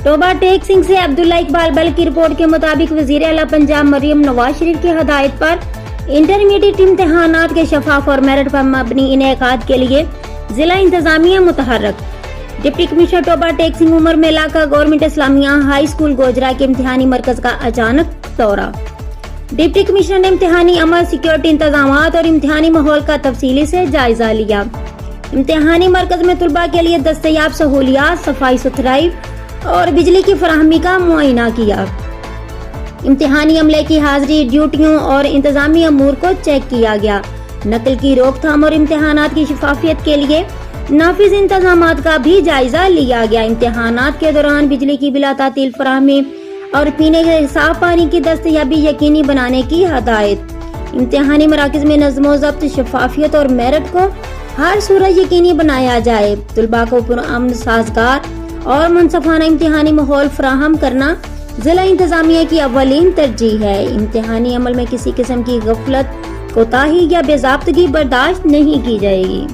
Toba Tek Singh से अब्दुल्ला इकबाल बल की रिपोर्ट के मुताबिक वजीर आला पंजाब मरियम नवाज शरीफ की हदायत पर इंटरमीडिएट इम्तिहानात के शफाफ और मेरिट पर मबनी इनेकाद के लिए जिला इंतजामिया मुतहर्रक। डिप्टी कमिश्नर टोबा टेक सिंह उमर में इलाका government Islamia high school Gojra के इम्तिहानी मरकज का अचानक दौरा। डिप्टी कमिश्नर ने इम्तिहानी अमल, सिक्योरिटी इंतजामात और इम्तिहानी माहौल का तफसीली से जायजा लिया। इम्तिहानी मरकज में तुलबा के लिए दस्तयाब सहूलियात, सफाई सुथराई और बिजली की फराहमी का मुआयना किया। इम्तिहानी अमले की हाजिरी, ड्यूटियों और इंतजामी अमूर को चेक किया गया। नकल की रोकथाम और इम्तिहानात की शफाफियत के लिए नाफिज इंतजामात का भी जायजा लिया गया। इम्तिहानात के दौरान बिजली की बिला तातील फराहमी और पीने के साफ पानी की दस्तयाबी यकीनी बनाने की हदायत। इम्तिहानी मराकज में नज़्मो ज़ब्त, शफाफियत और मेरिट को हर सूरत यकीनी बनाया जाए। तुलबा को पुरअमन, साजगार और मुनसफाना इम्तिहानी माहौल फराहम करना जिला इंतजामिया की अव्वलीन तरजीह है। इम्तिहानी अमल में किसी किस्म की गफलत, कोताही या बेज़ाब्तगी बर्दाश्त नहीं की जाएगी।